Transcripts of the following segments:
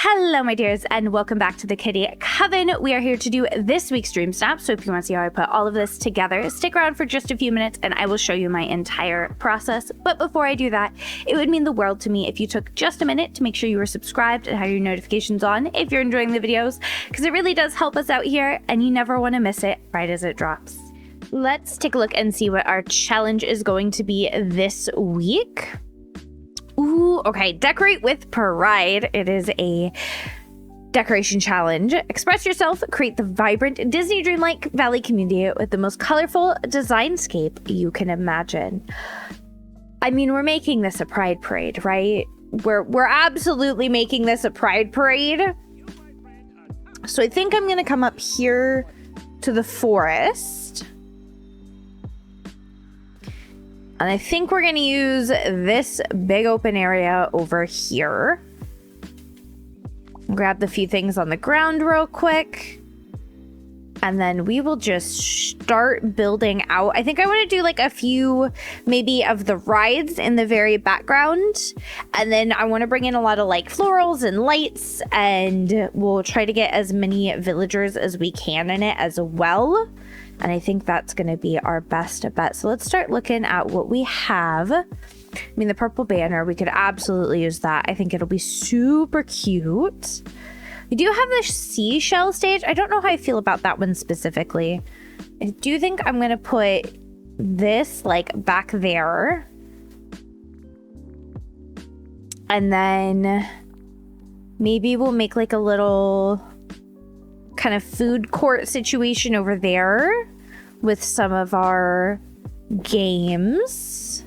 Hello, my dears, and welcome back to the Kitty Coven. We are here to do this week's Dreamsnaps, so if you want to see how I put all of this together, stick around for just a few minutes and I will show you my entire process. But before I do that, it would mean the world to me if you took just a minute to make sure you were subscribed and have your notifications on if you're enjoying the videos, because it really does help us out here and you never want to miss it right as it drops. Let's take a look and see what our challenge is going to be this week. Ooh, okay, decorate with pride. It is a decoration challenge. Express yourself, create the vibrant Disney Dreamlight Valley community with the most colorful designscape you can imagine. I mean, we're making this a pride parade, right? We're absolutely making this a pride parade. So I think I'm gonna come up here to the forest. And I think we're going to use this big open area over here. Grab the few things on the ground real quick. And then we will just start building out. I think I want to do like a few maybe of the rides in the very background. And then I want to bring in a lot of like florals and lights. And we'll try to get as many villagers as we can in it as well. And I think that's going to be our best bet. So let's start looking at what we have. I mean, the purple banner, we could absolutely use that. I think it'll be super cute. We do have the seashell stage. I don't know how I feel about that one specifically. I do think I'm going to put this like back there. And then maybe we'll make like a little kind of food court situation over there with some of our games.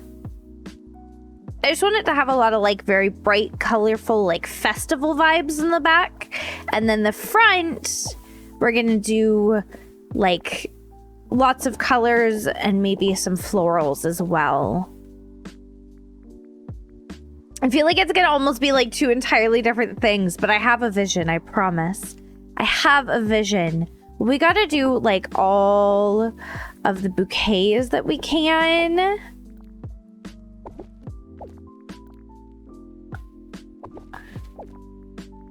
I just want it to have a lot of like very bright, colorful, like festival vibes in the back. And then the front, we're gonna do like lots of colors and maybe some florals as well. I feel like it's gonna almost be like two entirely different things, but I have a vision, I promise. I have a vision. We gotta do like all of the bouquets that we can.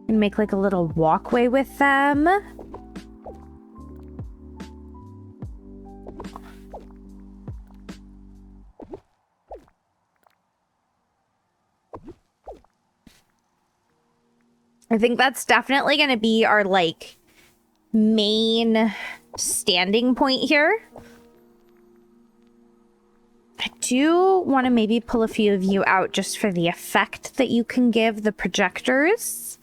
And make like a little walkway with them. I think that's definitely going to be our like main standing point here. I do want to maybe pull a few of you out just for the effect that you can give the projectors.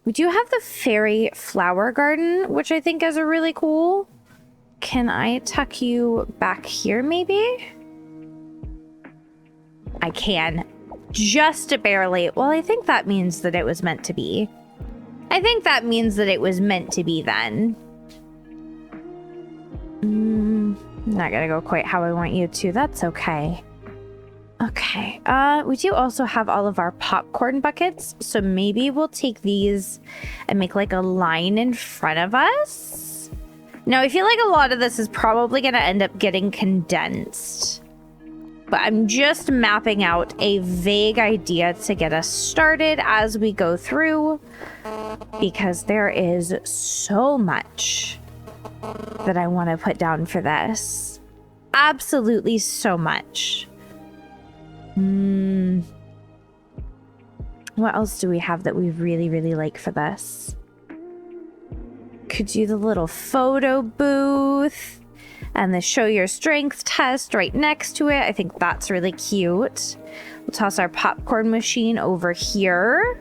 We do have the fairy flower garden, which I think is a really cool. Can I tuck you back here maybe? I can. Just barely. Well, I think that means that it was meant to be. I think that means that it was meant to be then. Not gonna go quite how I want you to. That's okay. Okay. We do also have all of our popcorn buckets. So maybe we'll take these and make like a line in front of us. Now, I feel like a lot of this is probably gonna end up getting condensed. But I'm just mapping out a vague idea to get us started as we go through, because there is so much that I want to put down for this. Absolutely so much. What else do we have that we really, really like for this? Could do the little photo booth. And the show your strength test right next to it. I think that's really cute. We'll toss our popcorn machine over here.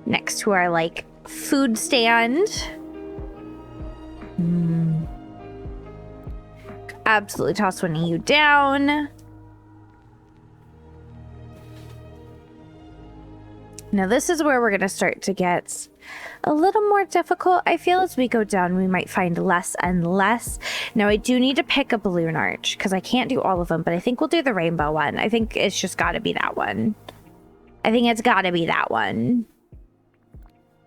Next to our like food stand. Absolutely toss one of you down. Now this is where we're going to start to get a little more difficult. I feel as we go down, we might find less and less. Now I do need to pick a balloon arch because I can't do all of them, but I think we'll do the rainbow one. I think it's just got to be that one. I think it's got to be that one.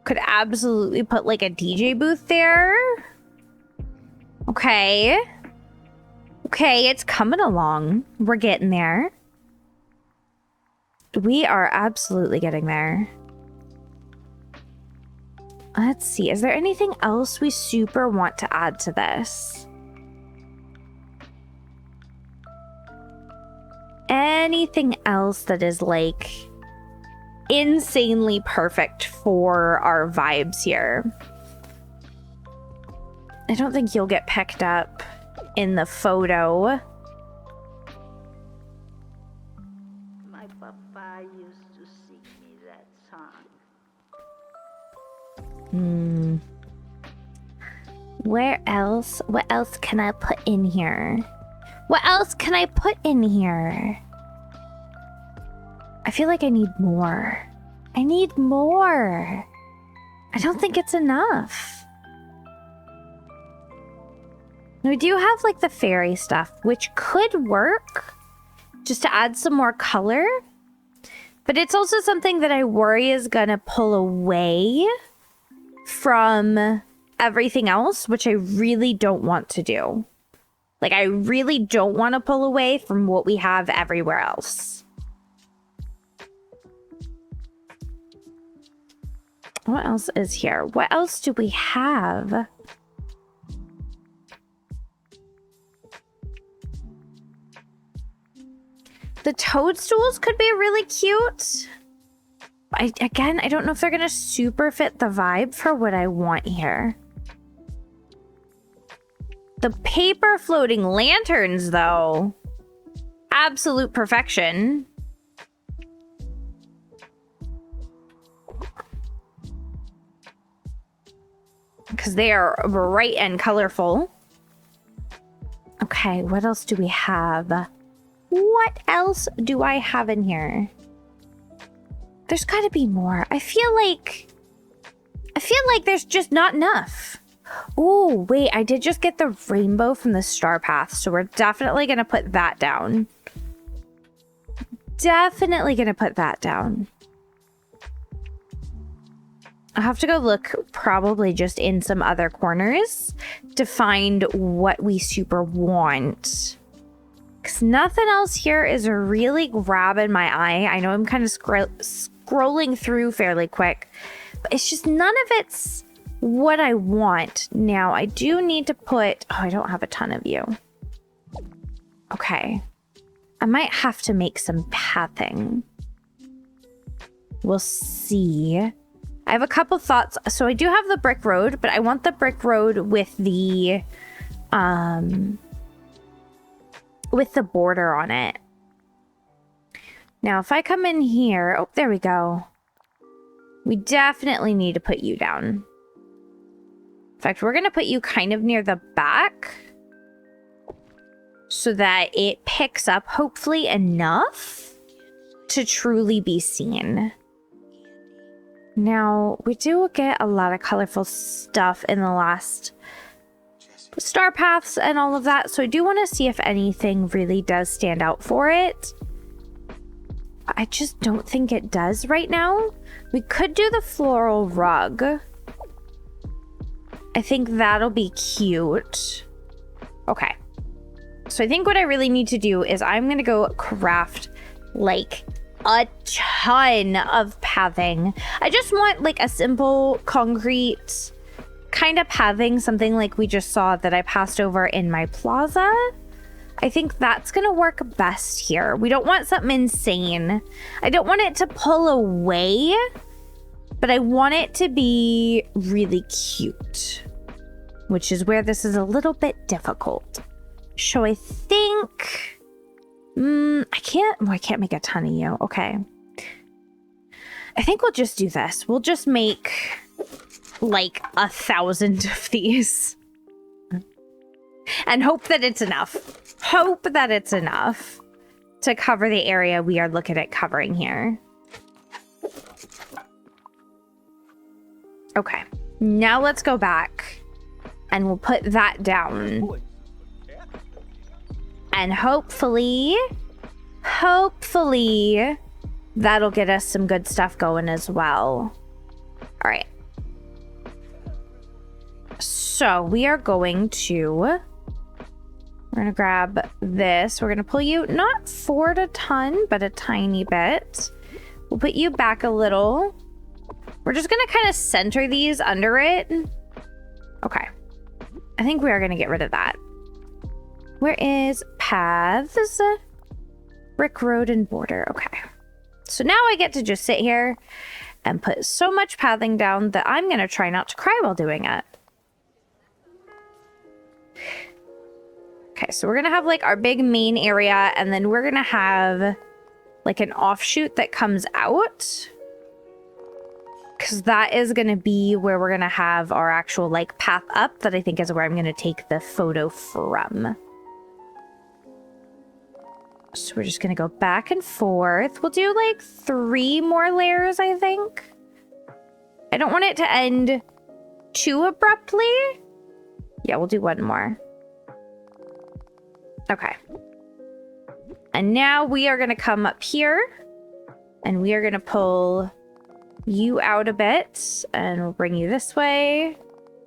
Could absolutely put like a DJ booth there. Okay. Okay, it's coming along. We're getting there. We are absolutely getting there. Let's see. Is there anything else we super want to add to this? Anything else that is like insanely perfect for our vibes here? I don't think you'll get picked up in the photo. My papa used to sing me that song. Where else? What else can I put in here? What else can I put in here? I feel like I need more. I need more. I don't think it's enough. We do have like the fairy stuff, which could work just to add some more color. But it's also something that I worry is gonna pull away from everything else, which I really don't want to do. Like, I really don't want to pull away from what we have everywhere else. What else is here? What else do we have? The toadstools could be really cute. Again, I don't know if they're gonna super fit the vibe for what I want here. The paper floating lanterns, though. Absolute perfection. Because they are bright and colorful. Okay, what else do we have? What else do I have in here? There's got to be more. I feel like there's just not enough. Oh, wait, I did just get the rainbow from the star path, so we're definitely going to put that down. Definitely going to put that down. I'll have to go look probably just in some other corners to find what we super want. Because nothing else here is really grabbing my eye. I know I'm kind of scrolling through fairly quick, but it's just none of it's what I want. Now, I do need to put... Oh, I don't have a ton of you. Okay. I might have to make some pathing. We'll see. I have a couple thoughts. So I do have the brick road, but I want the brick road with the border on it. Now, if I come in here... Oh, there we go. We definitely need to put you down. In fact, we're going to put you kind of near the back so that it picks up, hopefully, enough to truly be seen. Now, we do get a lot of colorful stuff in the last star paths and all of that, so I do want to see if anything really does stand out for it. I just don't think it does right now. We could do the floral rug. I think that'll be cute. Okay. So I think what I really need to do is I'm going to go craft like a ton of pathing. I just want like a simple concrete kind of pathing, something like we just saw that I passed over in my plaza. I think that's gonna work best here. We don't want something insane. I don't want it to pull away, but I want it to be really cute, which is where this is a little bit difficult. So I think I can't make a ton of you. Okay. I think we'll just do this. We'll just make like 1,000 of these and hope that it's enough. Hope that it's enough to cover the area we are looking at covering here. Okay. Now let's go back and we'll put that down. And hopefully that'll get us some good stuff going as well. All right. So we are going to, We're gonna grab this. We're gonna pull you not forward a ton, but a tiny bit. We'll put you back a little. We're just gonna kind of center these under it. Okay. I think we are gonna get rid of that. Where is paths? Brick road and border. Okay. So now I get to just sit here and put so much pathing down that I'm gonna try not to cry while doing it. Okay, so we're gonna have like our big main area, and then we're gonna have like an offshoot that comes out. Because that is gonna be where we're gonna have our actual like path up, that I think is where I'm gonna take the photo from. So we're just gonna go back and forth. We'll do like 3 more layers, I think. I don't want it to end too abruptly. Yeah, we'll do 1 more. Okay. And now we are gonna come up here and we are gonna pull you out a bit and we'll bring you this way.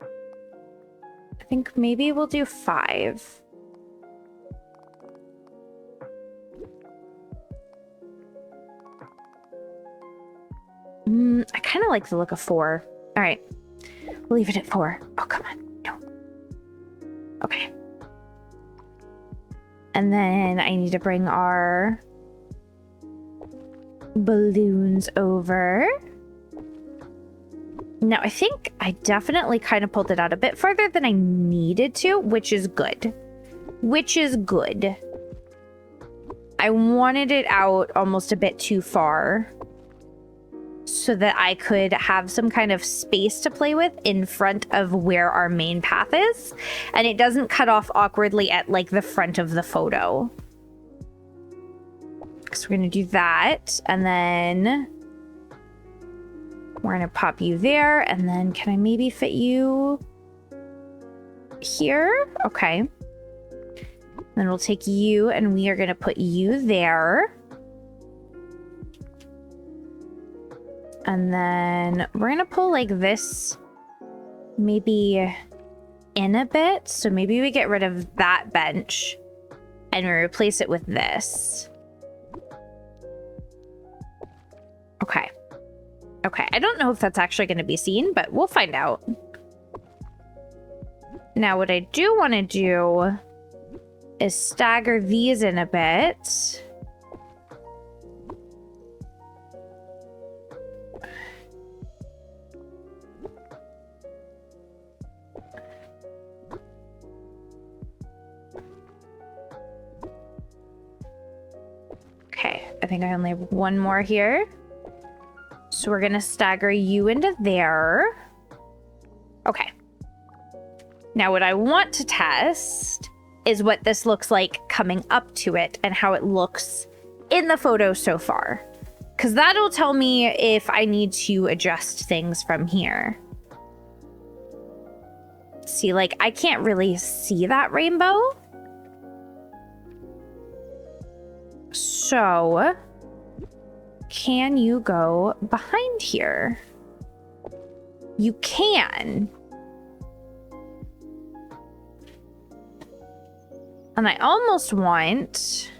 I think maybe we'll do 5. I kind of like the look of 4. All right, we'll leave it at 4. Oh, come on. No. Okay. And then I need to bring our balloons over. Now, I think I definitely kind of pulled it out a bit further than I needed to, which is good. Which is good. I wanted it out almost a bit too far so that I could have some kind of space to play with in front of where our main path is. And it doesn't cut off awkwardly at like the front of the photo. So we're going to do that. And then we're going to pop you there. And then can I maybe fit you here? Okay. Then we'll take you and we are going to put you there. And then we're going to pull like this maybe in a bit. So maybe we get rid of that bench and we replace it with this. Okay. Okay. I don't know if that's actually going to be seen, but we'll find out. Now, what I do want to do is stagger these in a bit. Okay, I think I only have 1 more here. So we're gonna stagger you into there. Okay. Now what I want to test is what this looks like coming up to it and how it looks in the photo so far. Because that'll tell me if I need to adjust things from here. See, like, I can't really see that rainbow. So, can you go behind here? You can. And I almost want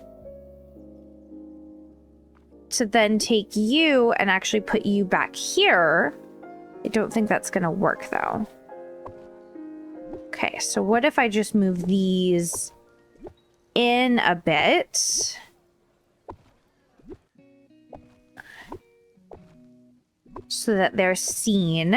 to then take you and actually put you back here. I don't think that's going to work, though. Okay, so what if I just move these in a bit? So that they're seen.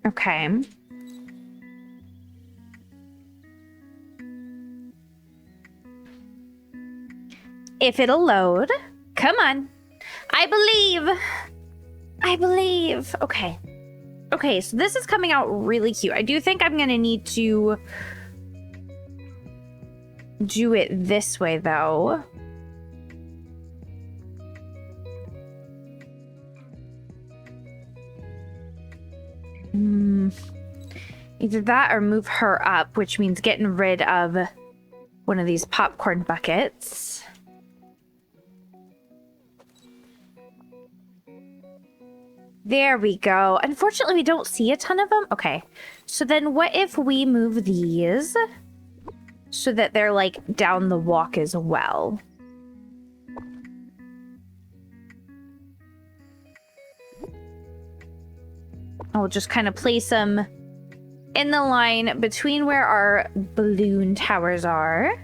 Okay. If it'll load. Come on. I believe. I believe. Okay. Okay, so this is coming out really cute. I do think I'm going to need to do it this way, though. Either that or move her up, which means getting rid of one of these popcorn buckets. There we go. Unfortunately, we don't see a ton of them. Okay. So then what if we move these so that they're like down the walk as well? I'll just kind of place them in the line between where our balloon towers are.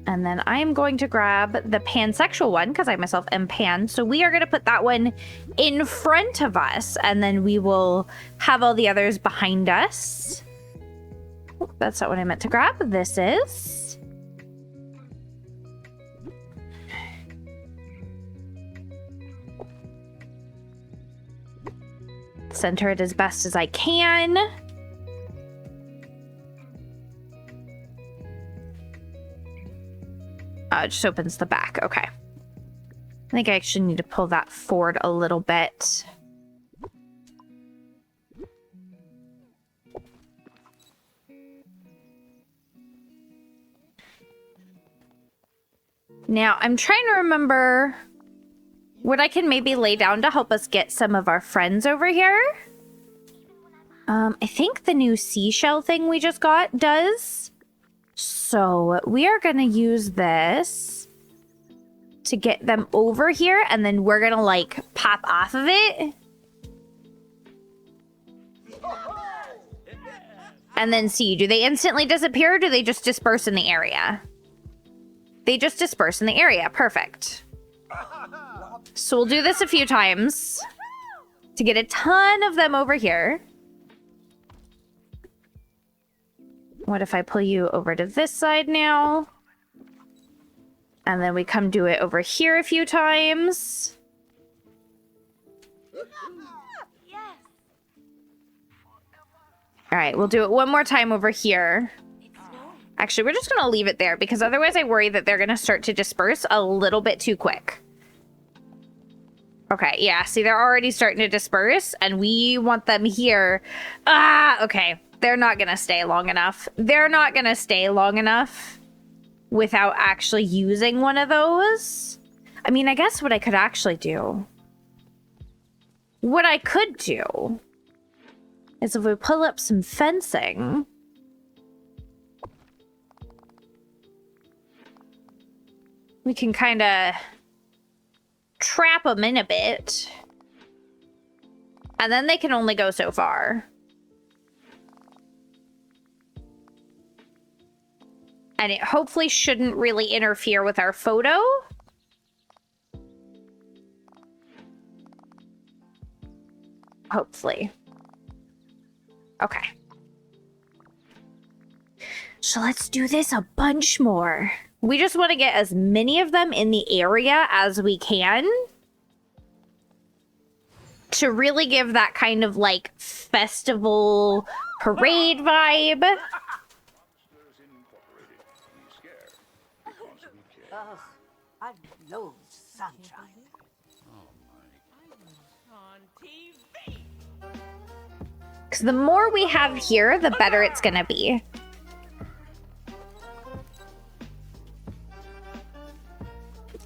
And then I'm going to grab the pansexual one because I myself am pan. So we are going to put that one in front of us and then we will have all the others behind us. Oh, that's not what I meant to grab. This is. Center it as best as I can. It just opens the back. Okay. I think I actually need to pull that forward a little bit. Now, I'm trying to remember what I can maybe lay down to help us get some of our friends over here. I think the new seashell thing we just got does. So we are going to use this to get them over here, and then we're going to like pop off of it. And then see, do they instantly disappear or do they just disperse in the area? They just disperse in the area. Perfect. So we'll do this a few times to get a ton of them over here. What if I pull you over to this side now? And then we come do it over here a few times. All right, we'll do it one more time over here. Actually, we're just going to leave it there because otherwise I worry that they're going to start to disperse a little bit too quick. Okay, yeah, see, they're already starting to disperse and we want them here. Okay. They're not going to stay long enough. They're not going to stay long enough without actually using one of those. I mean, I guess what I could actually do. What I could do is if we pull up some fencing. We can kind of trap them in a bit. And then they can only go so far. And it hopefully shouldn't really interfere with our photo. Hopefully. Okay. So let's do this a bunch more. We just want to get as many of them in the area as we can. To really give that kind of like festival parade vibe. I love sunshine. Because the more we have here, the better it's going to be.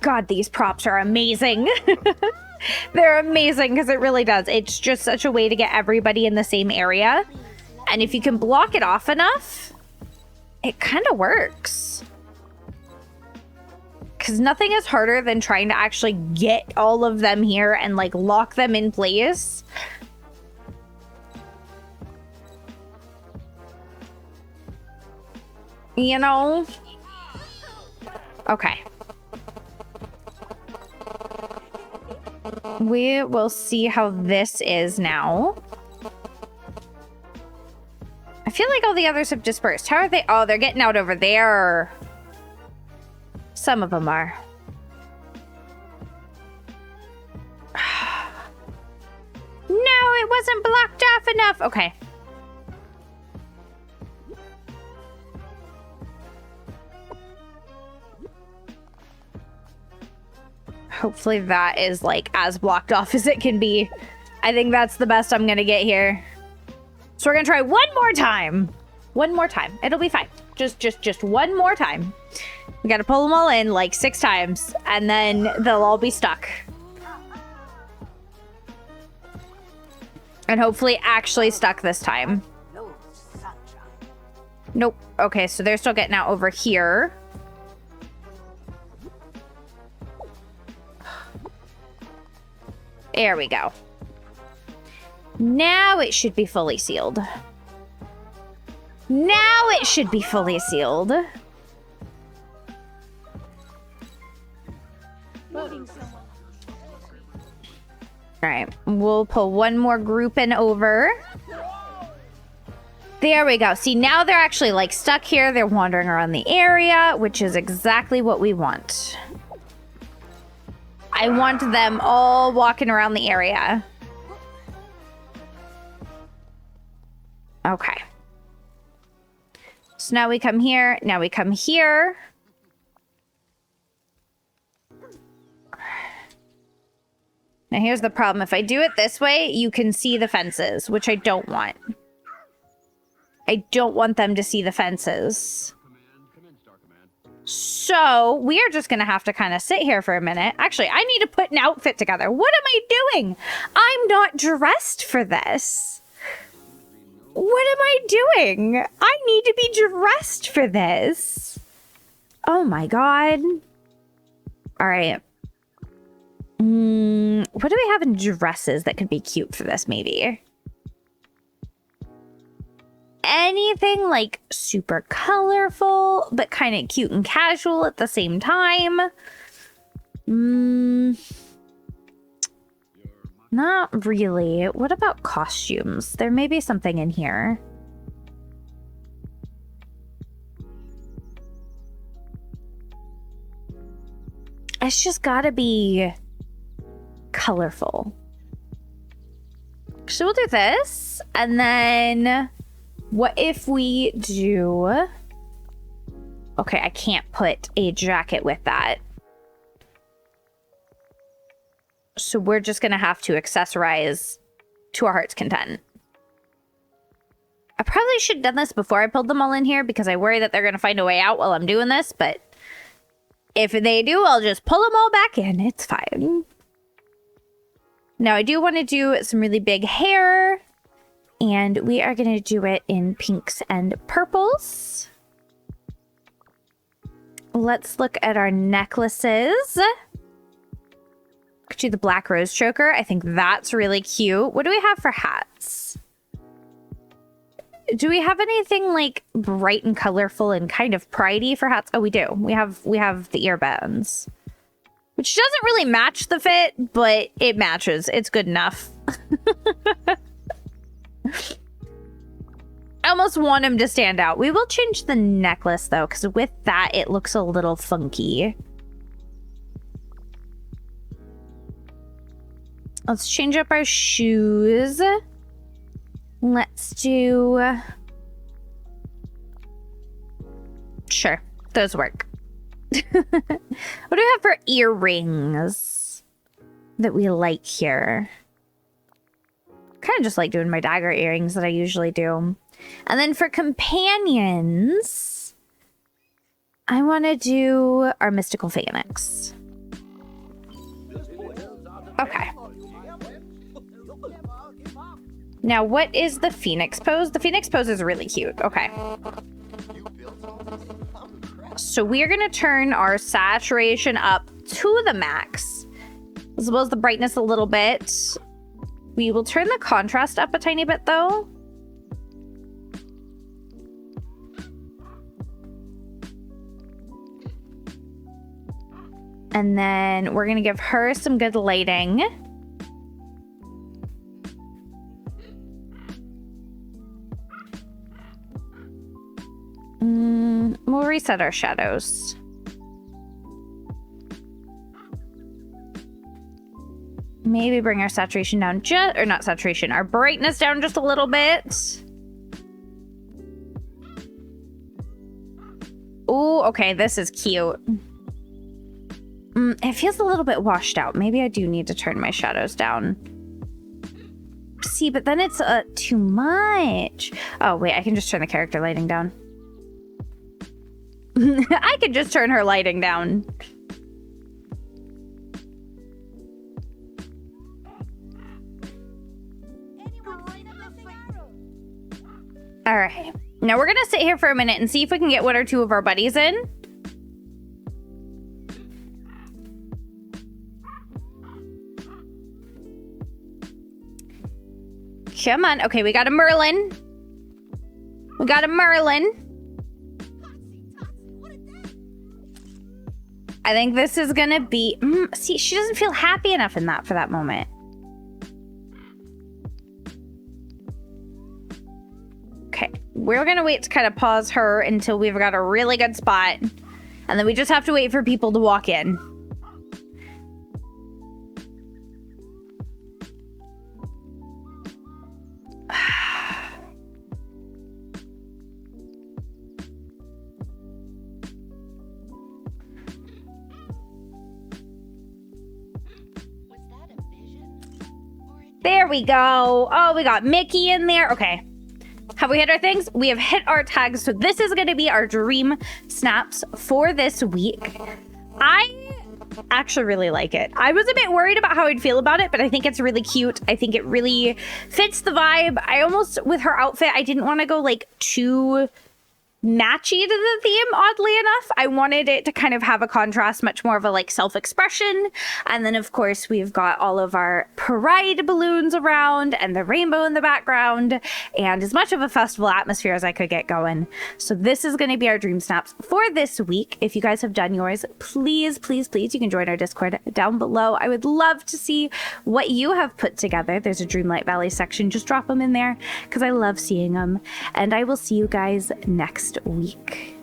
God, these props are amazing. They're amazing because it really does. It's just such a way to get everybody in the same area. And if you can block it off enough, it kind of works. Because nothing is harder than trying to actually get all of them here and like lock them in place. You know? Okay. We will see how this is now. I feel like all the others have dispersed. How are they? Oh, they're getting out over there. Some of them are. No, it wasn't blocked off enough. Okay. Hopefully that is like as blocked off as it can be. I think that's the best I'm gonna get here. So we're gonna try one more time. One more time. It'll be fine. Just one more time. We gotta pull them all in like 6 times, and then they'll all be stuck. And hopefully actually stuck this time. Nope. Okay, so they're still getting out over here. There we go. Now it should be fully sealed. Now it should be fully sealed. Alright, we'll pull one more group in over. There we go. See, now they're actually like stuck here. They're wandering around the area, which is exactly what we want. I want them all walking around the area. Okay. So now we come here. Now we come here. Now here's the problem. If I do it this way, you can see the fences, which I don't want. I don't want them to see the fences. So we are just going to have to kind of sit here for a minute. Actually, I need to put an outfit together. What am I doing? I'm not dressed for this. What am I doing? I need to be dressed for this. Oh my God. All right. What do we have in dresses that could be cute for this, maybe? Anything like super colorful, but kind of cute and casual at the same time. Not really. What about costumes? There may be something in here. It's just gotta be colorful. So we'll do this, and then what if we do... Okay, I can't put a jacket with that. So we're just gonna have to accessorize to our heart's content. I probably should have done this before I pulled them all in here because I worry that they're gonna find a way out while I'm doing this, but if they do, I'll just pull them all back in. It's fine. Now, I do want to do some really big hair, and we are going to do it in pinks and purples. Let's look at our necklaces. Could do the black rose choker. I think that's really cute. What do we have for hats? Do we have anything like bright and colorful and kind of pridey for hats? Oh, we do. We have the earbands, which doesn't really match the fit, but it matches. It's good enough. I almost want him to stand out. We will change the necklace though, because with that, it looks a little funky. Let's change up our shoes. Let's do... Sure, those work. What do we have for earrings that we like here? Kind of just like doing my dagger earrings that I usually do. And then for companions, I want to do our mystical phoenix. Okay. Now, what is the phoenix pose? The phoenix pose is really cute. Okay. So we are going to turn our saturation up to the max, as well as the brightness a little bit. We will turn the contrast up a tiny bit, though. And then we're going to give her some good lighting. We'll reset our shadows. Maybe bring our saturation down or not saturation, our brightness down just a little bit. Oh, okay, this is cute. It feels a little bit washed out. Maybe I do need to turn my shadows down. See, but then it's too much. Oh, wait, I can just turn the character lighting down. I could just turn her lighting down. All right. Now we're going to sit here for a minute and see if we can get one or two of our buddies in. Come on. Okay, we got a Merlin. We got a Merlin. I think this is gonna be... see, she doesn't feel happy enough in that for that moment. Okay, we're gonna wait to kind of pause her until we've got a really good spot. And then we just have to wait for people to walk in. There we go. Oh, we got Mickey in there. Okay. Have we hit our things? We have hit our tags. So this is going to be our dream snaps for this week. I actually really like it. I was a bit worried about how I'd feel about it, but I think it's really cute. I think it really fits the vibe. I almost, with her outfit, I didn't want to go like too matchy to the theme, oddly enough. I wanted it to kind of have a contrast, much more of a like self-expression. And then of course we've got all of our pride balloons around and the rainbow in the background and as much of a festival atmosphere as I could get going. So this is going to be our dream snaps for this week. If you guys have done yours, please, please, please, you can join our Discord down below. I would love to see what you have put together. There's a Dreamlight Valley section. Just drop them in there because I love seeing them. And I will see you guys next week.